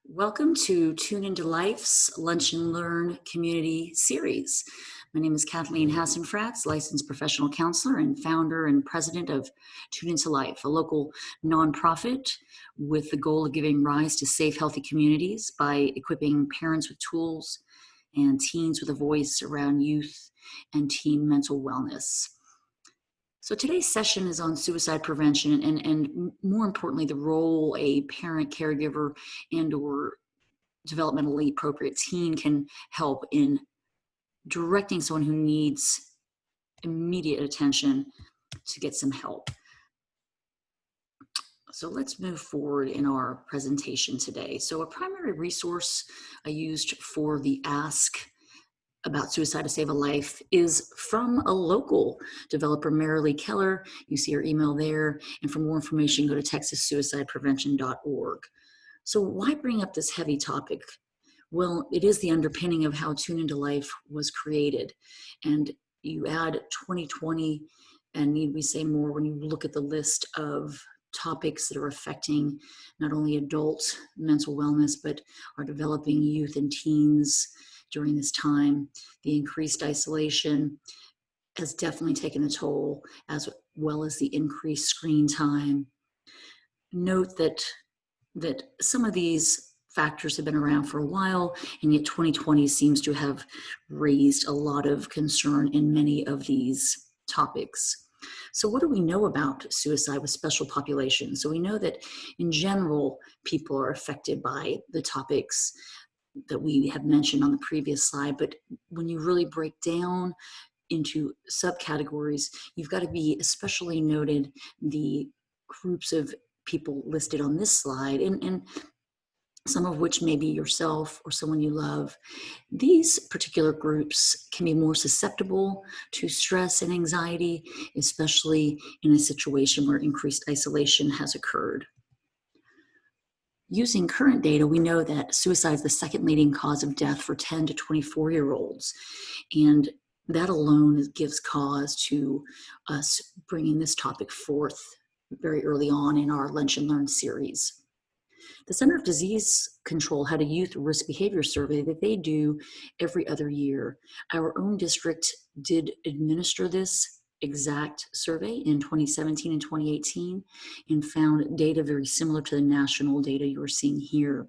Welcome to Tune Into Life's Lunch and Learn Community Series. My name is Kathleen Hassenfratz, licensed professional counselor and founder and president of Tune Into Life, a local nonprofit with the goal of giving rise to safe, healthy communities by equipping parents with tools and teens with a voice around youth and teen mental wellness. So today's session is on suicide prevention and more importantly, the role a parent, caregiver, and or developmentally appropriate teen can help in directing someone who needs immediate attention to get some help. So let's move forward in our presentation today. So a primary resource I used for the Ask About Suicide to Save a Life is from a local developer, Marilee Keller. You see her email there. And for more information, go to texassuicideprevention.org. So why bring up this heavy topic? Well, it is the underpinning of how Tune Into Life was created. And you add 2020, and need we say more when you look at the list of topics that are affecting not only adult mental wellness, but are developing youth and teens during this time. The increased isolation has definitely taken a toll, as well as the increased screen time. Note that some of these factors have been around for a while, and yet 2020 seems to have raised a lot of concern in many of these topics. So what do we know about suicide with special populations? So we know that in general, people are affected by the topics that we have mentioned on the previous slide, but when you really break down into subcategories, you've got to be especially noted the groups of people listed on this slide, and some of which may be yourself or someone you love. These particular groups can be more susceptible to stress and anxiety, especially in a situation where increased isolation has occurred. Using current data, we know that suicide is the second leading cause of death for 10 to 24-year-olds. And that alone gives cause to us bringing this topic forth very early on in our Lunch and Learn series. The Center of Disease Control had a youth risk behavior survey that they do every other year. Our own district did administer this exact survey in 2017 and 2018 and found data very similar to the national data you are seeing here.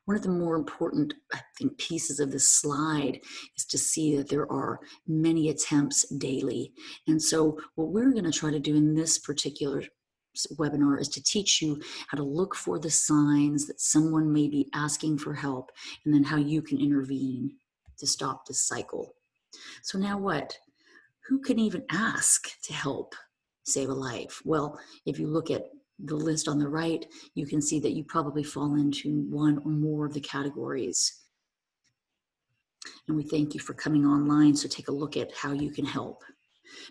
One of the more important, I think, pieces of this slide is to see that there are many attempts daily. And so what we're going to try to do in this particular webinar is to teach you how to look for the signs that someone may be asking for help, and then how you can intervene to stop this cycle. So now what? Who can even ask to help save a life? Well, if you look at the list on the right, you can see that you probably fall into one or more of the categories. And we thank you for coming online, so take a look at how you can help,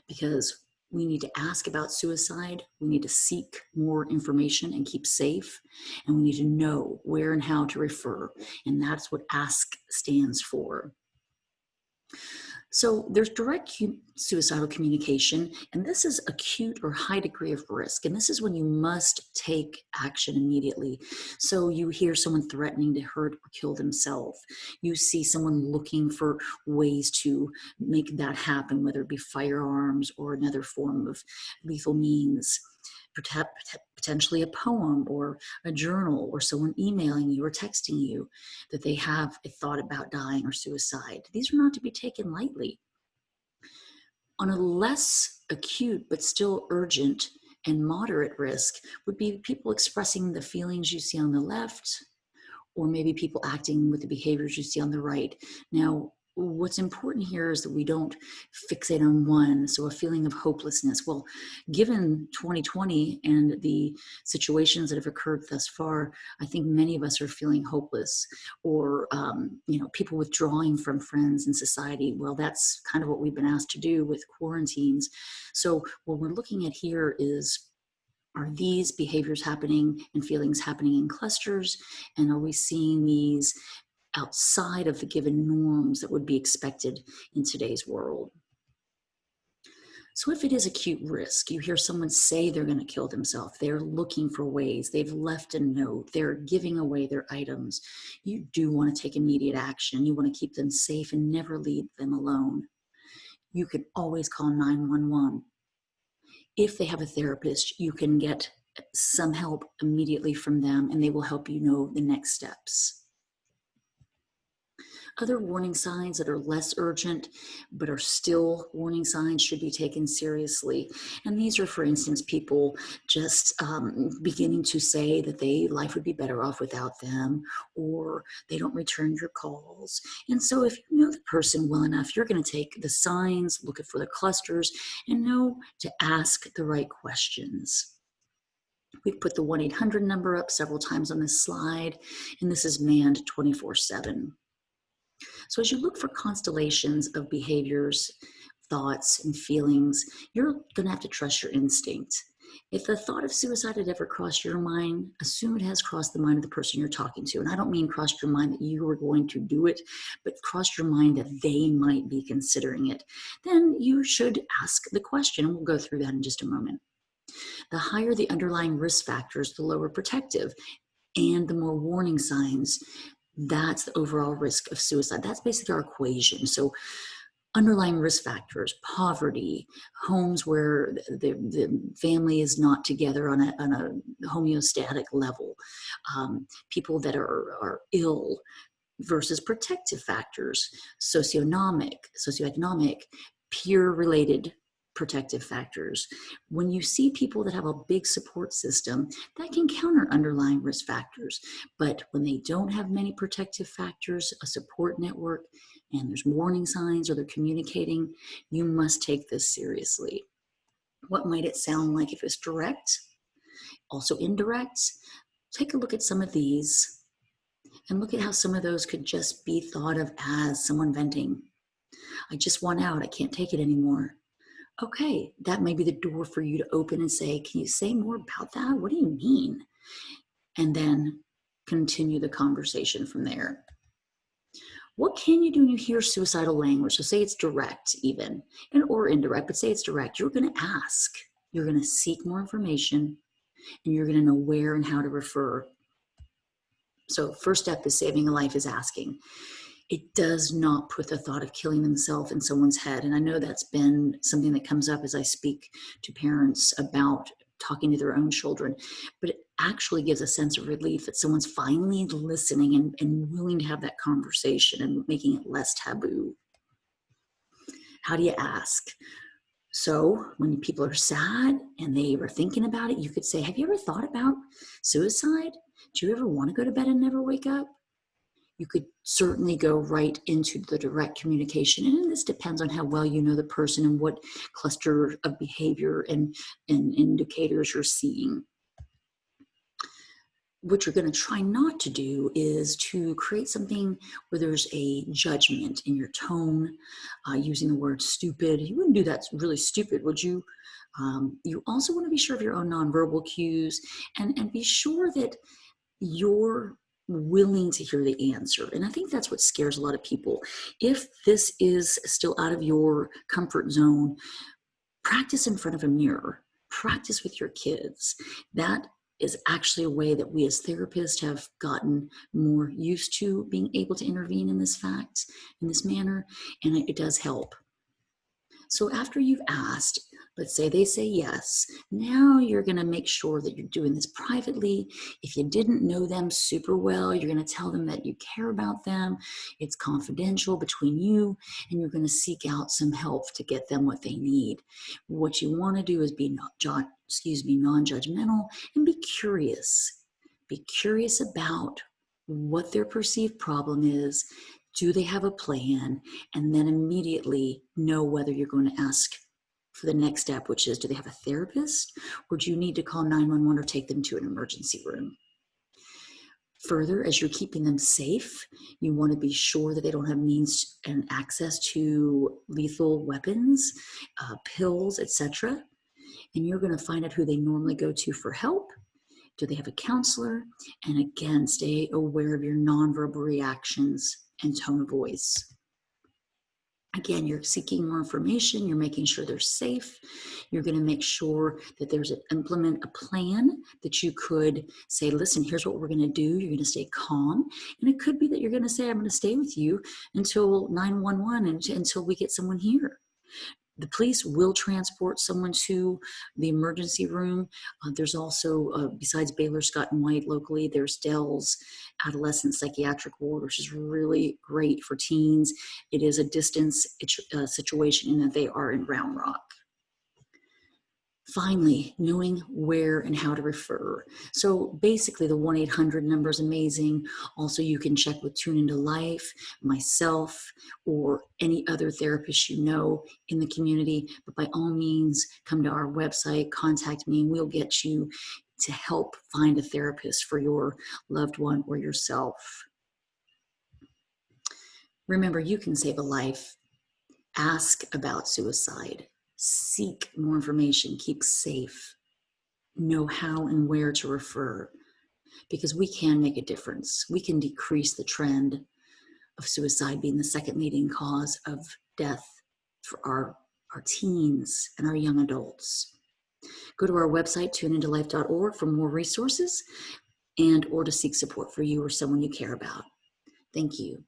because we need to ask about suicide, we need to seek more information and keep safe, and we need to know where and how to refer, and that's what ASK stands for. So there's direct suicidal communication, and this is acute or high degree of risk, and this is when you must take action immediately. So you hear someone threatening to hurt or kill themselves. You see someone looking for ways to make that happen, whether it be firearms or another form of lethal means. Potentially a poem or a journal, or someone emailing you or texting you that they have a thought about dying or suicide. These are not to be taken lightly. On a less acute but still urgent and moderate risk would be people expressing the feelings you see on the left, or maybe people acting with the behaviors you see on the right. Now, what's important here is that we don't fixate on one, so a feeling of hopelessness. Well, given 2020 and the situations that have occurred thus far, I think many of us are feeling hopeless, or people withdrawing from friends and society. Well, that's kind of what we've been asked to do with quarantines. So what we're looking at here is, are these behaviors happening and feelings happening in clusters? And are we seeing these outside of the given norms that would be expected in today's world? So if it is acute risk, you hear someone say they're going to kill themselves, they're looking for ways, they've left a note, they're giving away their items, you do want to take immediate action. You want to keep them safe and never leave them alone. You can always call 911. If they have a therapist, you can get some help immediately from them, and they will help you know the next steps. Other warning signs that are less urgent but are still warning signs should be taken seriously. And these are, for instance, people just beginning to say that life would be better off without them, or they don't return your calls. And so if you know the person well enough, you're going to take the signs, look for the clusters, and know to ask the right questions. We've put the 1-800 number up several times on this slide, and this is manned 24/7. So as you look for constellations of behaviors, thoughts, and feelings, you're going to have to trust your instinct. If the thought of suicide had ever crossed your mind, assume it has crossed the mind of the person you're talking to. And I don't mean crossed your mind that you were going to do it, but crossed your mind that they might be considering it. Then you should ask the question, and we'll go through that in just a moment. The higher the underlying risk factors, the lower protective, and the more warning signs. That's the overall risk of suicide. That's basically our equation. So underlying risk factors: poverty, homes where the family is not together on a homeostatic level, people that are ill, versus protective factors: socioeconomic, peer-related protective factors. When you see people that have a big support system, that can counter underlying risk factors. But when they don't have many protective factors, a support network, and there's warning signs, or they're communicating, you must take this seriously. What might it sound like if it's direct? Also indirect? Take a look at some of these and look at how some of those could just be thought of as someone venting. I just want out. I can't take it anymore. Okay, that may be the door for you to open and say, can you say more about that? What do you mean? And then continue the conversation from there. What can you do when you hear suicidal language? So say it's direct even, or indirect, but say it's direct. You're going to ask. You're going to seek more information, and you're going to know where and how to refer. So first step is saving a life is asking. It does not put the thought of killing themselves in someone's head. And I know that's been something that comes up as I speak to parents about talking to their own children, but it actually gives a sense of relief that someone's finally listening and willing to have that conversation and making it less taboo. How do you ask? So when people are sad and they are thinking about it, you could say, have you ever thought about suicide? Do you ever want to go to bed and never wake up? You could certainly go right into the direct communication. And this depends on how well you know the person and what cluster of behavior and indicators you're seeing. What you're going to try not to do is to create something where there's a judgment in your tone, using the word stupid. You wouldn't do that. It's really stupid, would you? You also want to be sure of your own nonverbal cues, and be sure that you're willing to hear the answer. And I think that's what scares a lot of people. If this is still out of your comfort zone, practice in front of a mirror, practice with your kids. That is actually a way that we as therapists have gotten more used to being able to intervene in this manner, and it does help. So after you've asked, let's say they say yes, now you're going to make sure that you're doing this privately. If you didn't know them super well, you're going to tell them that you care about them. It's confidential between you, and you're going to seek out some help to get them what they need. What you want to do is be non-judgmental and be curious. Be curious about what their perceived problem is. Do they have a plan? And then immediately know whether you're going to ask for the next step, which is, do they have a therapist, or do you need to call 911 or take them to an emergency room? Further, as you're keeping them safe, you want to be sure that they don't have means and access to lethal weapons, pills, etc. And you're going to find out who they normally go to for help. Do they have a counselor? And again, stay aware of your nonverbal reactions and tone of voice. Again, you're seeking more information, you're making sure they're safe, you're going to make sure that implement a plan that you could say, listen, here's what we're going to do. You're going to stay calm. And it could be that you're going to say, I'm going to stay with you until 911 and until we get someone here. The police will transport someone to the emergency room. There's also, besides Baylor, Scott and White locally, there's Dell's adolescent psychiatric ward, which is really great for teens. It is a distance situation in that they are in Round Rock. Finally, knowing where and how to refer. So basically the 1-800 number is amazing. Also, you can check with Tune Into Life, myself, or any other therapist you know in the community. But by all means, come to our website, contact me, and we'll get you to help find a therapist for your loved one or yourself. Remember, you can save a life. Ask about suicide. Seek more information. Keep safe. Know how and where to refer, because we can make a difference. We can decrease the trend of suicide being the second leading cause of death for our teens and our young adults. Go to our website, tuneintolife.org, for more resources and or to seek support for you or someone you care about. Thank you.